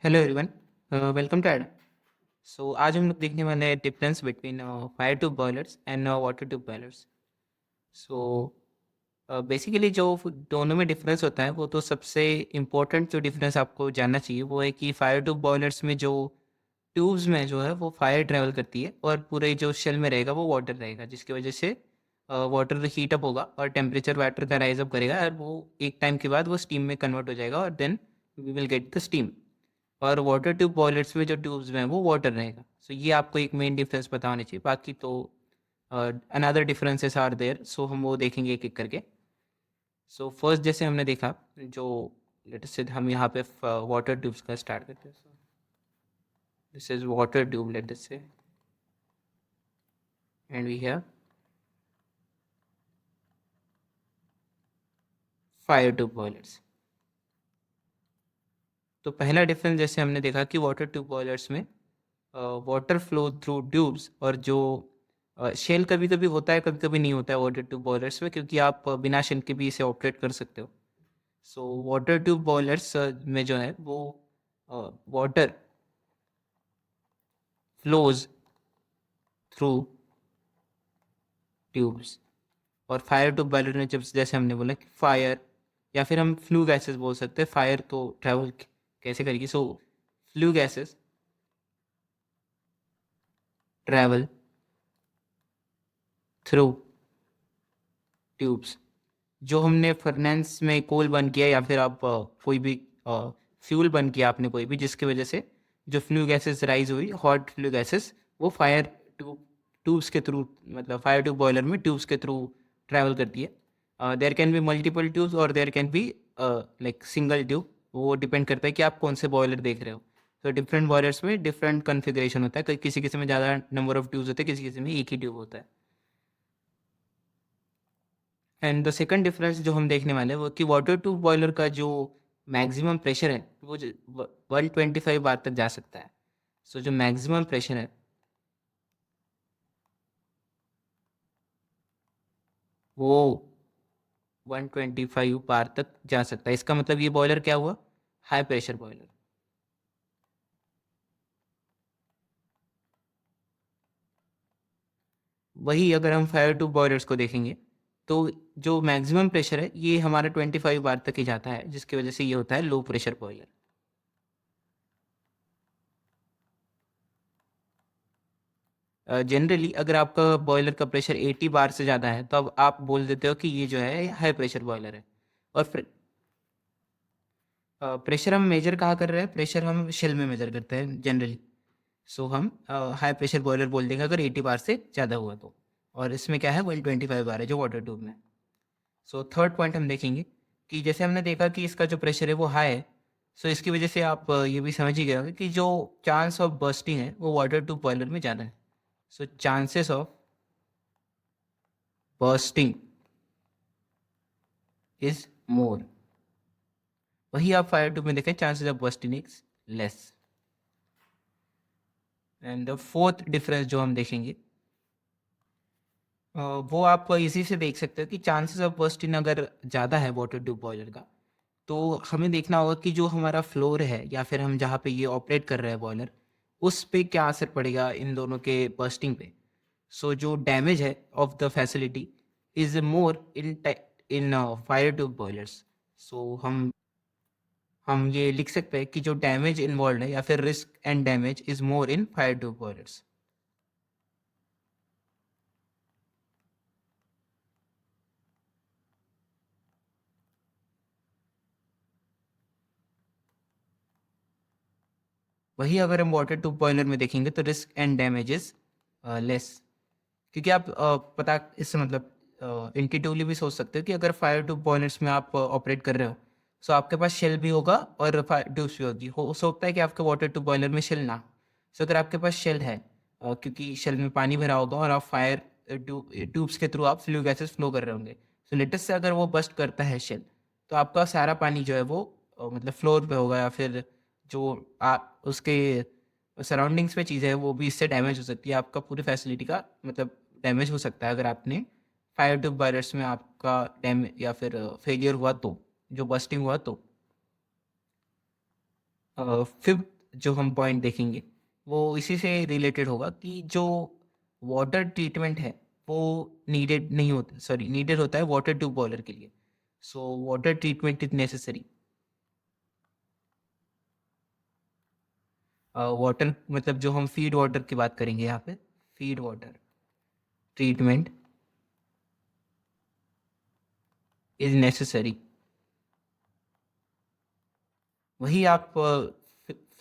Hello everyone, welcome to Adam. So आज हम लोग देखने वाले हैं difference between fire tube boilers and water tube boilers. So basically जो दोनों में डिफरेंस होता है वो तो सबसे इम्पोर्टेंट जो डिफरेंस आपको जानना चाहिए वो है कि फायर ट्यूब बॉयलर्स में जो ट्यूब्स में जो है वो फायर ट्रेवल करती है और पूरे जो शेल में रहेगा वो वाटर रहेगा, जिसकी वजह से वाटर हीट अप होगा और टेम्परेचर वाटर का राइज अप करेगा और वो एक टाइम के बाद वो स्टीम में कन्वर्ट हो जाएगा और then we will get the steam. और वाटर ट्यूब बॉयलर्स में जो ट्यूब्स में है वो वाटर रहेगा। सो ये आपको एक मेन डिफरेंस पता होना चाहिए, बाकी तो अनदर डिफरेंसेस आर देयर, सो हम वो देखेंगे एक एक करके। सो फर्स्ट जैसे हमने देखा जो लेट्स से हम यहाँ पे वाटर ट्यूब्स का स्टार्ट करते हैं। This is water tube let's say, and we have fire tube boilers. तो पहला डिफरेंस जैसे हमने देखा कि वाटर ट्यूब बॉयलर्स में वाटर फ्लो थ्रू ट्यूब्स, और जो शेल कभी कभी होता है कभी कभी नहीं होता है वाटर ट्यूब बॉयलर्स में, क्योंकि आप बिना शेल के भी इसे ऑपरेट कर सकते हो। सो वाटर ट्यूब बॉयलर्स में जो है वो वाटर फ्लोज थ्रू ट्यूब्स। और फायर ट्यूब बॉयलर में जब जैसे हमने बोला कि फायर या फिर हम फ्लू गैसेस बोल सकते हैं, फायर तो ट्रैवल कैसे करेगी, so flue gases travel through tubes. जो हमने फर्नेंस में कोल बर्न किया या फिर आप कोई भी फ्यूल बर्न किया आपने कोई भी, जिसकी वजह से जो फ्लू गैसेस राइज हुई, हॉट फ्लू गैसेस, वो फायर ट्यूब्स के थ्रू, मतलब फायर ट्यूब बॉयलर में ट्यूब्स के थ्रू ट्रैवल करती है। There can be multiple tubes और there can be like single tube. वो डिपेंड करता है कि आप कौन से बॉयलर देख रहे हो। तो डिफरेंट बॉयलर्स में डिफरेंट कन्फिग्रेशन होता है, किसी किसी में ज़्यादा नंबर ऑफ ट्यूब्स होते हैं, किसी किसी में एक ही ट्यूब होता है। एंड द सेकंड डिफरेंस जो हम देखने वाले हैं वो कि वाटर ट्यूब बॉयलर का जो मैक्सिमम प्रेशर है वो 125 बार तक जा सकता है। सो जो मैक्सिमम प्रेशर है वो 125 बार तक जा सकता है। इसका मतलब ये बॉयलर क्या हुआ, हाई प्रेशर बॉयलर। वही अगर हम फायर ट्यूब बॉयलर्स को देखेंगे तो जो मैक्सिमम प्रेशर है ये हमारा 25 बार तक ही जाता है, जिसकी वजह से ये होता है लो प्रेशर बॉयलर। जनरली अगर आपका बॉयलर का प्रेशर 80 बार से ज़्यादा है तो अब आप बोल देते हो कि ये जो है हाई प्रेशर बॉयलर है। और प्रेशर हम मेजर कहाँ कर रहे हैं, प्रेशर हम शेल में मेजर करते हैं जनरली। सो हम हाई प्रेशर बॉयलर बोल देंगे अगर 80 बार से ज़्यादा हुआ तो। और इसमें क्या है 125 बार है जो वाटर ट्यूब में। सो थर्ड पॉइंट हम देखेंगे कि जैसे हमने देखा कि इसका जो प्रेशर है वो हाई है। सो इसकी वजह से आप ये भी समझ ही गए होंगे कि जो चांस ऑफ बर्स्टिंग है वो वाटर ट्यूब बॉयलर में ज़्यादा है। So chances of bursting is more. वही आप फायर ट्यूब में देखें chances of bursting is less. And the fourth difference जो हम देखेंगे वो आप इसी से देख सकते हो कि चांसेस ऑफ बर्स्टिंग अगर ज़्यादा है वाटर ट्यूब बॉयलर का, तो हमें देखना होगा कि जो हमारा फ्लोर है या फिर हम जहाँ पे ये ऑपरेट कर रहे हैं बॉयलर, उस पे क्या असर पड़ेगा इन दोनों के बर्स्टिंग पे। सो जो डैमेज है of the facility is more in fire tube boilers. So हम ये लिख सकते हैं कि जो डैमेज इन्वॉल्व है या फिर risk and damage is more in fire tube boilers. वही अगर हम वाटर ट्यूब बॉयलर में देखेंगे तो risk and damage is less, क्योंकि आप पता इससे मतलब इंट्यूटिवली भी सोच सकते हो कि अगर फायर ट्यूब बॉयलर्स में आप ऑपरेट कर रहे हो सो आपके पास शेल भी होगा और फायर ट्यूब्स भी होगी। हो सकता है कि आपके वाटर ट्यूब बॉयलर में शेल ना हो। सो अगर आपके पास शेल है, क्योंकि शेल में पानी भरा होगा और आप फायर ट्यूब्स के थ्रू आप फ्लू गैसेस फ्लो कर रहे होंगे। सो लेटेस्ट से अगर वो बस्ट करता है शेल, तो आपका सारा पानी जो है वो मतलब फ्लोर पे होगा या फिर जो उसके सराउंडिंग्स में चीज़ें हैं वो भी इससे डैमेज हो सकती है। आपका पूरी फैसिलिटी का मतलब डैमेज हो सकता है अगर आपने फायर ट्यूब वायरस में आपका डैमेज या फिर फेलियर हुआ तो, जो बस्टिंग हुआ तो। फिफ्थ जो हम पॉइंट देखेंगे वो इसी से रिलेटेड होगा कि जो वाटर ट्रीटमेंट है वो नीडेड नहीं होता, सॉरी नीडेड होता है वाटर ट्यूब बॉयलर के लिए। So water treatment is necessary. Water मतलब जो हम फीड वाटर की बात करेंगे यहाँ पे, feed water treatment is necessary. वही आप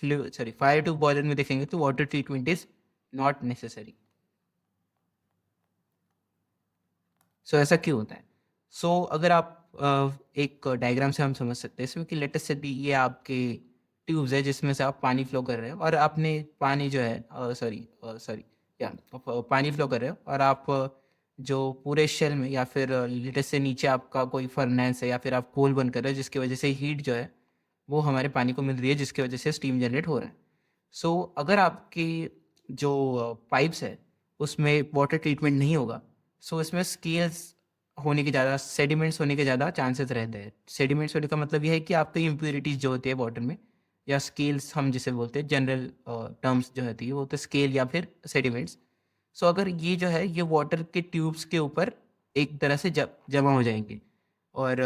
सॉरी फायर ट्यूब बॉयलर में देखेंगे तो water treatment is not necessary. So ऐसा क्यों होता है? सो अगर आप एक डायग्राम से हम समझ सकते हैं इसमें कि लेटेस्ट से ये आपके ट्यूब्स है जिसमें से आप पानी फ्लो कर रहे हो और आपने पानी जो है सॉरी सॉरी या पानी फ्लो कर रहे हो और आप जो पूरे शेल में या फिर लेटेस्ट से नीचे आपका कोई फर्नेस है या फिर आप कोल बर्न कर रहे हो जिसकी वजह से हीट जो है वो हमारे पानी को मिल रही है जिसकी वजह से स्टीम जनरेट हो रहा है। सो अगर आपकी जो पाइप्स है उसमें वाटर ट्रीटमेंट नहीं होगा, सो इसमें स्केल्स होने के ज़्यादा, सेडिमेंट्स होने के ज़्यादा चांसेस रहते हैं। सेडिमेंट्स होने का मतलब यह है कि आपकी इम्प्योरिटीज़ जो होती है वाटर में, या स्केल्स हम जिसे बोलते हैं जनरल टर्म्स जो होती है वो तो स्केल या फिर सेडिमेंट्स। सो अगर ये जो है ये वाटर के ट्यूब्स के ऊपर एक तरह से जमा हो जाएंगे और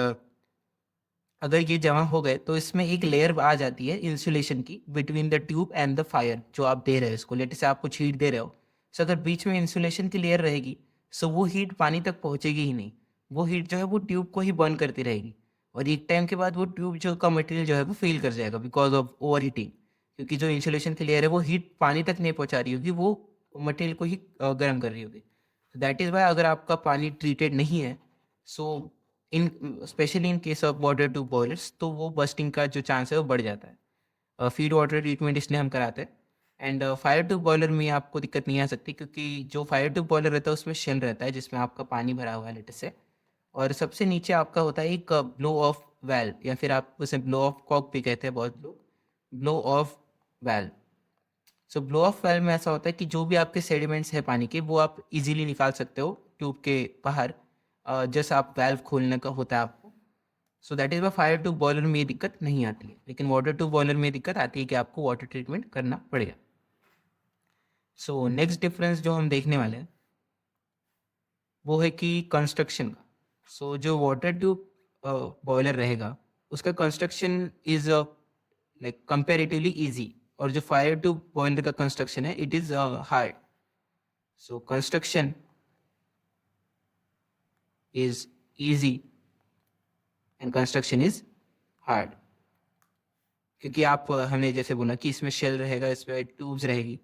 अगर ये जमा हो गए तो इसमें एक लेयर आ जाती है इंसुलेशन की between the tube and the fire जो आप दे रहे हो इसको, लेट से आप कुछ हीट दे रहे हो। सो अगर बीच में इंसुलेशन की लेयर रहेगी सो वो हीट पानी तक पहुंचेगी ही नहीं, वो हीट जो है वो ट्यूब को ही बर्न करती रहेगी और एक टाइम के बाद वो ट्यूब जो का मटेरियल जो है वो फेल कर जाएगा बिकॉज ऑफ ओवर हीटिंग, क्योंकि जो इंसुलेशन की लेयर है वो हीट पानी तक नहीं पहुंचा रही होगी, वो मटेरियल को ही गर्म कर रही होगी। दैट इज़ वाई अगर आपका पानी ट्रीटेड नहीं है, so in specially in case of water tube boilers तो वो बस्टिंग का जो चांस है वो बढ़ जाता है। फीड वाटर ट्रीटमेंट इसलिए हम कराते हैं। एंड फायर ट्यूब बॉयलर में आपको दिक्कत नहीं आ सकती क्योंकि जो फायर ट्यूब बॉयलर रहता है उसमें शेल रहता है जिसमें आपका पानी भरा हुआ है लेटे से, और सबसे नीचे आपका होता है एक ब्लो ऑफ वेल्व या फिर आप उसे ब्लो ऑफ कॉक भी कहते हैं बहुत लोग, blow of valve. So blow of valve में ऐसा होता है कि जो भी आपके सेडिमेंट्स हैं पानी के वो आप इजीली निकाल सकते हो ट्यूब के बाहर, जैसे आप वेल्व खोलने का होता है आपको। So that is why fire tube boiler में ये दिक्कत नहीं आती है, लेकिन वाटर ट्यूब बॉयलर में ये दिक्कत आती है कि आपको वाटर ट्रीटमेंट करना पड़ेगा। सो नेक्स्ट डिफरेंस जो हम देखने वाले हैं वो है कि कंस्ट्रक्शन का। सो जो वाटर ट्यूब बॉयलर रहेगा उसका construction is like comparatively easy, और जो फायर ट्यूब बॉयलर का कंस्ट्रक्शन है it is hard. So construction is easy and construction is hard, क्योंकि आप हमने जैसे बोला कि इसमें शेल रहेगा, इसमें ट्यूब्स रहेगी,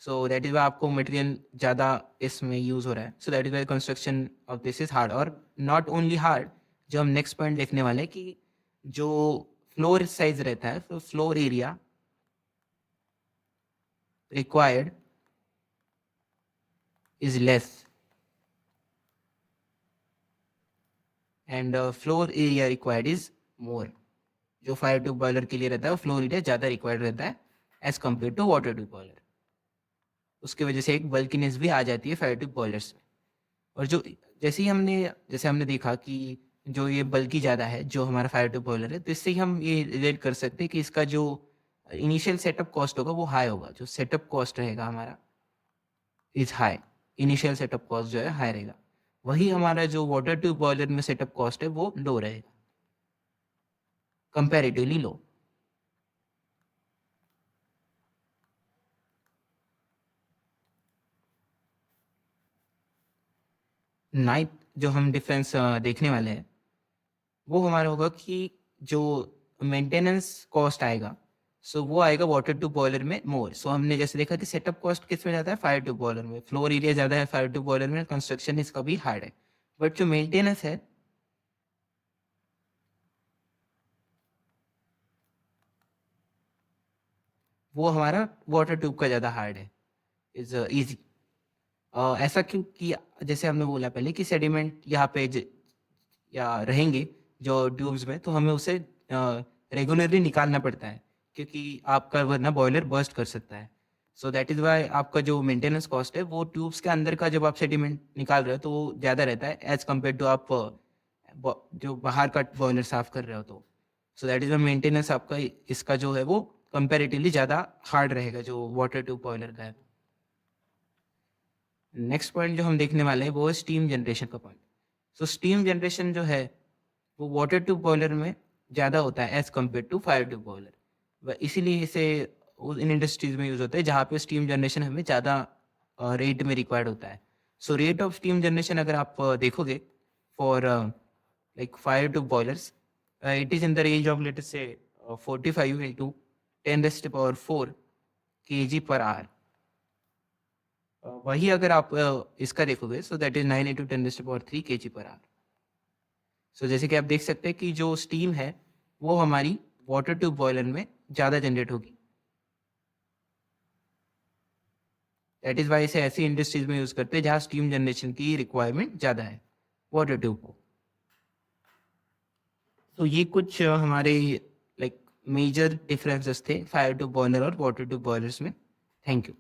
सो दैट इज वाई आपको मटेरियल ज़्यादा इसमें यूज़ हो रहा है। So that is why construction of this is hard. और नॉट ओनली हार्ड, जो हम नेक्स्ट पॉइंट देखने वाले हैं कि जो फ्लोर साइज रहता है, तो floor area required is less and floor area required is more. जो फायर ट्यूब बॉयलर के लिए रहता है वो फ्लोर एरिया ज़्यादा रिक्वायर्ड रहता है as compare to water tube boiler. उसकी वजह से एक बल्कीनेस भी आ जाती है फायर ट्यूब बॉयलर्स में। और जो जैसे हमने देखा कि जो ये बल्कि ज़्यादा है जो हमारा फायर ट्यूब बॉयलर है, तो इससे ही हम ये रिलेट कर सकते हैं कि इसका जो इनिशियल सेटअप कॉस्ट होगा वो हाई होगा। जो सेटअप कॉस्ट रहेगा हमारा is high, initial setup cost जो है हाई रहेगा। वही हमारा जो वाटर ट्यूब बॉयलर में सेटअप कॉस्ट है वो लो रहेगा, कंपैरेटिवली लो। नाइन्थ जो हम डिफरेंस देखने वाले हैं वो हमारा होगा कि जो मेंटेनेंस कॉस्ट आएगा, सो वो आएगा वाटर ट्यूब बॉयलर में मोर। सो हमने जैसे देखा कि सेटअप कॉस्ट किस में ज़्यादा है, फायर ट्यूब बॉयलर में। फ्लोर एरिया ज़्यादा है फायर ट्यूब बॉयलर में, कंस्ट्रक्शन इसका भी हार्ड है। बट जो मेंटेनेंस है वो हमारा वाटर ट्यूब का ज़्यादा हार्ड है, इज ईजी। ऐसा क्योंकि जैसे हमने बोला पहले कि सेडिमेंट यहाँ पे या रहेंगे जो ट्यूब्स में, तो हमें उसे रेगुलरली निकालना पड़ता है क्योंकि आपका वरना बॉयलर बर्स्ट कर सकता है। सो दैट इज़ वाई आपका जो मेंटेनेंस कॉस्ट है वो ट्यूब्स के अंदर का जब आप सेडिमेंट निकाल रहे हो तो वो ज़्यादा रहता है एज कम्पेयर टू आप जो बाहर का बॉयलर साफ कर रहे हो तो। So that is why maintenance आपका इसका जो है वो कंपैरेटिवली ज़्यादा हार्ड रहेगा जो वाटर ट्यूब बॉयलर का है। नेक्स्ट पॉइंट जो हम देखने वाले हैं वो है स्टीम जनरेशन का पॉइंट। सो स्टीम जनरेशन जो है वो वाटर ट्यूब बॉयलर में ज़्यादा होता है as compare to fire tube boiler. इसीलिए इसे इन इंडस्ट्रीज़ में यूज़ होता है जहाँ पे स्टीम जनरेशन हमें ज़्यादा रेट में रिक्वायर्ड होता है। So rate of steam generation अगर आप देखोगे for like fire tube boilers, it is in the range of let us से 45 into 10⁴ kg/h। वही अगर आप इसका देखोगे सो दैट इज 9 into 10⁻³ kg/h। सो जैसे कि आप देख सकते हैं कि जो स्टीम है वो हमारी वाटर ट्यूब बॉयलर में ज़्यादा जनरेट होगी। दैट इज़ वाई इसे ऐसी इंडस्ट्रीज में यूज़ करते हैं जहाँ स्टीम जनरेशन की रिक्वायरमेंट ज़्यादा है वाटर ट्यूब को। तो ये कुछ हमारे लाइक मेजर डिफरेंसेस थे फायर ट्यूब बॉयलर और वाटर ट्यूब बॉयलर्स में। Thank you.